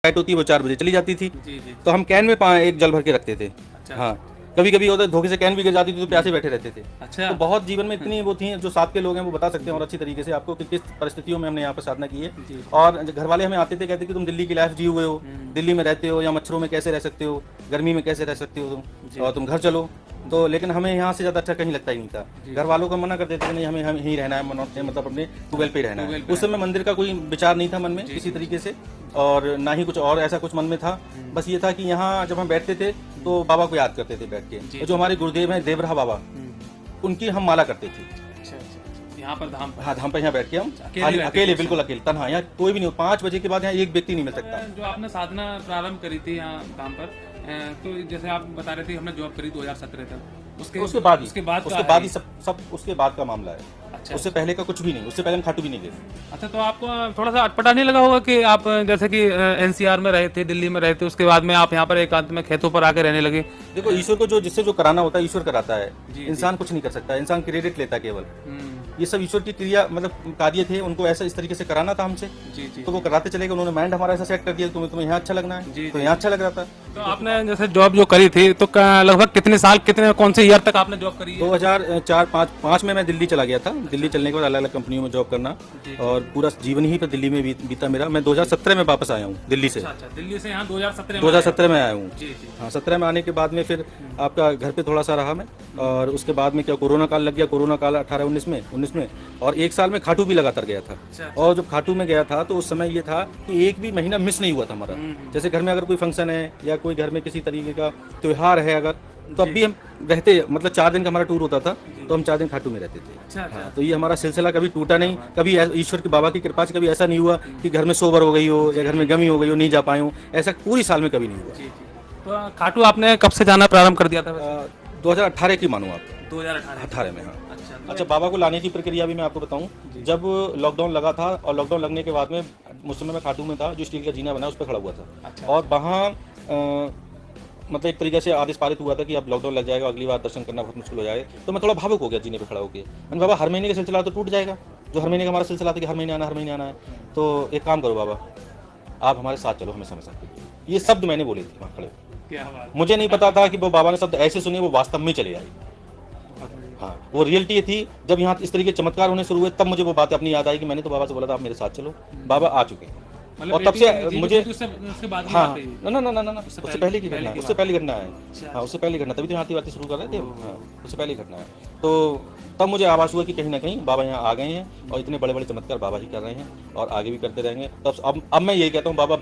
Light होती है वो 4 बजे चली जाती थी। जी जी। तो हम कैन में एक जल भर के रखते थे। अच्छा। हाँ, कभी कभी होता धोखे से कैन भी गिर जाती थी तो प्यासे बैठे रहते थे। अच्छा। तो बहुत जीवन में इतनी वो थी, जो साथ के लोग हैं वो बता सकते हैं और अच्छी तरीके से आपको कि किस परिस्थितियों में हमने यहाँ पर साधना की है। जी। और घर वाले हमें आते थे, कहते कि तुम दिल्ली की लाइफ जी हुए हो, दिल्ली में रहते हो, या मच्छरों में कैसे रह सकते हो, गर्मी में कैसे रह सकते हो तुम, और तुम घर चलो। तो लेकिन हमें यहाँ से ज़्यादा अच्छा कहीं लगता ही नहीं था। घर वालों को मना कर देते थे, नहीं हमें हम यहीं रहना है, मतलब अपने ट्यूबवेल पे ही रहना है। उस समय मंदिर का कोई विचार नहीं था मन में किसी तरीके से, और ना ही कुछ और ऐसा कुछ मन में था। बस ये था कि यहाँ जब हम बैठते थे तो बाबा को याद करते थे बैठ के। तो जो हमारे गुरुदेव हैं देवराह बाबा, उनकी हम माला करते थे। अच्छा अच्छा। यहाँ पर धाम पर? हाँ, धाम पे यहाँ बैठ के हम अकेले अकेले, बिल्कुल अकेले, तन्हा। यहाँ कोई भी नहीं, 5 बजे के बाद यहाँ एक व्यक्ति नहीं मिल सकता। जो आपने साधना प्रारंभ करी थी यहाँ धाम पर, तो जैसे आप बता रहे थे हमने जॉब करी 2017 तक, उसके बाद ही सब उसके बाद का मामला है। अच्छा। उससे पहले का कुछ भी नहीं, उससे पहले हम खाटू भी नहीं गए। अच्छा, तो आपको थोड़ा सा अटपटा नहीं लगा होगा कि आप जैसे कि एनसीआर में रहे थे, दिल्ली में रहे थे, उसके बाद में आप यहाँ पर एकांत में खेतों पर आके रहने लगे? देखो, ईश्वर को जिससे जो कराना होता है ईश्वर कराता है। इंसान कुछ नहीं कर सकता, इंसान क्रेडिट लेता है केवल। ये सब ईश्वर की क्रिया, मतलब कार्य थे, उनको ऐसा इस तरीके से कराना था हमसे। जी जी। तो वो कराते चले गए। उन्होंने माइंड हमारा ऐसा सेट कर दिया, तुम्हें यहाँ अच्छा लगना है, तो यहाँ अच्छा लग रहा था। तो आपने जैसे जॉब जो करी थी तो लगभग कितने साल, कौन से ईयर तक आपने जॉब करी है? 2004-5 में मैं दिल्ली चला गया था। दिल्ली चलने के बाद अलग अलग कंपनियों में जॉब करना, और पूरा जीवन ही पर दिल्ली में बीता मेरा। मैं 2017 में वापस आया हूँ दिल्ली से। अच्छा, दिल्ली से यहाँ 2017 में आया हूँ। जी जी। हाँ, 17 में आने के बाद में फिर आपका घर पे थोड़ा सा रहा मैं, और उसके बाद में क्या कोरोना काल लग गया। कोरोना काल 18-19 में, और 1 साल में खाटू भी लगातार गया था। और जब खाटू में गया था तो उस समय ये था कि एक भी महीना मिस नहीं हुआ था हमारा। जैसे घर में अगर कोई फंक्शन है या कोई घर में किसी तरीके का त्योहार है अगर, तो अब भी हम रहते, मतलब 4 दिन का हमारा टूर होता था, तो हम 4 दिन खाटू में रहते थे। हाँ, तो ये हमारा सिलसिला कभी टूटा नहीं। कभी ईश्वर की, बाबा की कृपा से कभी ऐसा नहीं हुआ कि घर में सोबर हो गई हो या घर में गमी हो गई हो, नहीं जा पाए हो। ऐसा पूरी साल में कभी नहीं हुआ। तो खाटू आपने कब से जाना प्रारंभ कर दिया था? 2018 की मानो आप। 2018 में। हाँ। अच्छा, बाबा को लाने की प्रक्रिया भी मैं आपको बताऊं। जब लॉकडाउन लगा था, और लॉकडाउन लगने के बाद में उस समय मैं खाटू में था, जो स्टील का जीना बना उस पर खड़ा हुआ था। अच्छा। और वहाँ मतलब एक तरीके से आदेश पारित हुआ था कि अब लॉकडाउन लग जाएगा, अगली बार दर्शन करना बहुत मुश्किल हो जाएगा। तो मैं थोड़ा भावुक हो गया जीने पे खड़ा होकर। मैंने, बाबा हर महीने का सिलसिला तो टूट जाएगा, जो हर महीने का हमारा सिलसिला था कि हर महीने आना है। तो एक काम करो बाबा, आप हमारे साथ चलो, हमेशा साथ। ये शब्द मैंने बोले थे वहाँ खड़े। क्या बात। मुझे नहीं पता था कि वो बाबा ने शब्द ऐसे सुने, वो वास्तव में चले आए। हाँ, वो रियलिटी ये थी। जब यहाँ इस तरीके चमत्कार होने शुरू हुए, तब मुझे वो बात अपनी याद आई कि मैंने तो बाबा से बोला था आप मेरे साथ चलो। बाबा आ चुके हैं। और तब से मुझे, हाँ, ना, उससे पहले की घटना है, उससे पहले घटना है। हाँ, उससे पहले घटना, तभी तो यहाँ आती शुरू कर रहे थे। हाँ, उससे पहले घटना है। तो तब मुझे आभास हुआ कि कहीं ना कहीं बाबा यहाँ आ गए हैं, और इतने बड़े बड़े चमत्कार बाबा ही कर रहे हैं, और आगे भी करते रहेंगे। तब अब मैं यही कहता हूँ, बाबा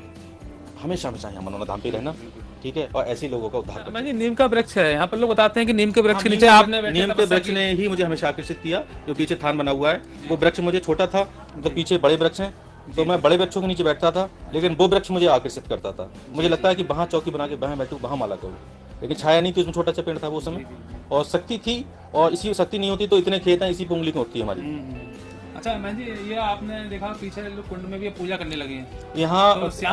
हमेशा यहाँ मनोना धाम पे रहना, ठीक है, और ऐसे लोगों का उद्धार करना। नीम का वृक्ष है यहाँ पर, लोग बताते हैं कि नीम के वृक्ष के नीचे आपने नीम के वृक्ष ने ही मुझे हमेशा आकर्षित किया। जो पीछे थान बना हुआ है, वो वृक्ष मुझे छोटा था, तो पीछे बड़े वृक्ष हैं, तो मैं बड़े वृक्षों के नीचे बैठता था, लेकिन वो वृक्ष मुझे आकर्षित करता था। मुझे लगता है कि वहाँ चौकी बना के वहाँ बैठूँ, वहाँ माला करूँ, लेकिन छाया नहीं थी, उसमें छोटा सा पेड़ था वो समय, और शक्ति थी। और इसी शक्ति नहीं होती तो इतने खेत हैं, इसी पे उंगली होती है हमारी। अच्छा मैं जी, ये आपने देखा पीछे लोग कुंड में भी पूजा करने लगे हैं यहाँ। तो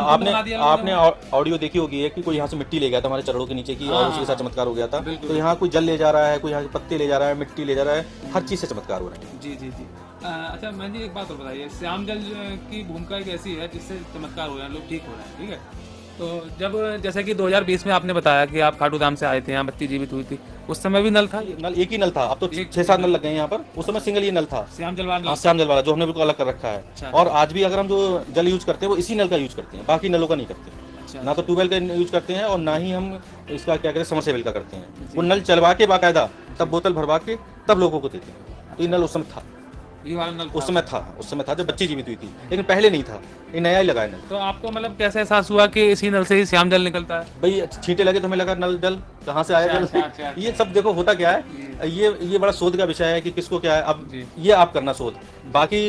आपने ऑडियो देखी होगी है कि कोई यहाँ से मिट्टी ले गया था हमारे चरणों के नीचे की, और उसके साथ चमत्कार हो गया था। तो यहाँ कोई जल ले जा रहा है, कोई यहाँ पत्ते ले जा रहा है, मिट्टी ले जा रहा है, हर चीज से चमत्कार हो रहा है। जी जी जी। अच्छा मैं जी, एक बात और बताइए, श्याम जल की भूमिका एक ऐसी है जिससे चमत्कार हो रहे हैं, लोग ठीक हो रहे हैं, ठीक है। तो जब जैसे कि 2020 में आपने बताया कि आप खाटू धाम से आए थे, यहाँ बच्ची जीवित हुई थी, उस समय भी नल था? नल एक ही नल था, अब तो 6-7 नल लग गए यहाँ पर। उस समय सिंगल ही नल था, श्याम जल वाला। श्याम जल वाला, जो हमने बिल्कुल अलग कर रखा है। और आज भी अगर हम जो जल यूज करते हैं वो इसी नल का यूज करते हैं, बाकी नलों का नहीं करते। ना तो ट्यूबवेल का यूज करते हैं, और ना ही हम इसका क्या कहते हैं समरसेबल का करते हैं। वो नल चलवा के बाकायदा तब बोतल भरवा के तब लोगों को देते हैं। तो ये नल उस समय था, उस समय था जब बच्ची जीवित हुई थी, लेकिन पहले नहीं था, ये नया ही लगा है नल। तो आपको मतलब कैसे एहसास हुआ कि इसी नल से ही श्याम जल निकलता है? भाई छींटे लगे तो हमें लगा नल जल कहाँ से आया जल। ये सब देखो होता क्या है, ये बड़ा शोध का विषय है कि किसको क्या है। अब ये आप करना शोध, बाकी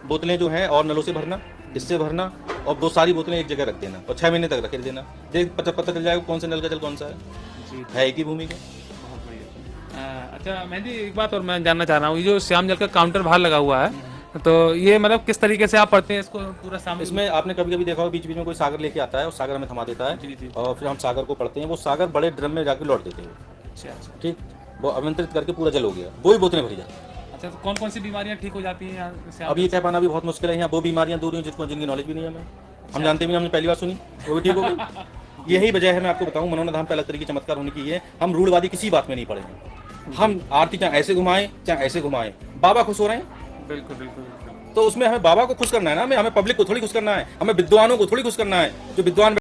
बोतलें जो हैं और नलों से भरना, इससे भरना, और 2 सारी बोतलें एक जगह रख देना, और 6 महीने तक रख देना, पता चल जाएगा कौन से नल का जल कौन सा है एक ही भूमि का। अच्छा मैं जी, एक बात और मैं जानना चाह रहा हूँ, ये जो श्याम जल का काउंटर बाहर लगा हुआ है, तो ये मतलब किस तरीके से आप पढ़ते हैं इसको पूरा सामने? इसमें आपने कभी कभी देखा हो बीच बीच में कोई सागर लेके आता है, और सागर हमें थमा देता है, और फिर हम सागर को पढ़ते हैं। वो सागर बड़े ड्रम में जाके लौट देते हैं। अच्छा, ठीक, वो आमंत्रित करके पूरा जल हो गया, वो ही बोतलें भरी जाती हैं। अच्छा, तो कौन कौन सी बीमारियाँ ठीक हो जाती हैं यहाँ से? अब ये कह पाना भी बहुत मुश्किल है। यहाँ वो बीमारियाँ दूर हुई जिनको जिनकी नॉलेज भी नहीं है हमें। हम जानते भी नहीं, हमने पहली बार सुनी, वो भी ठीक हो गई। यही वजह है, मैं आपको बताऊं, मनोना धाम पे अलग तरीके की चमत्कार होने की है। हम रूढ़वादी किसी बात में नहीं पड़े हैं। हम आरती चाहे ऐसे घुमाएं चाहे ऐसे घुमाएं, बाबा खुश हो रहे हैं, बिल्कुल बिल्कुल बिल्कुल। तो उसमें हमें बाबा को खुश करना है ना, हमें पब्लिक को थोड़ी खुश करना है, हमें विद्वानों को थोड़ी खुश करना है। जो विद्वान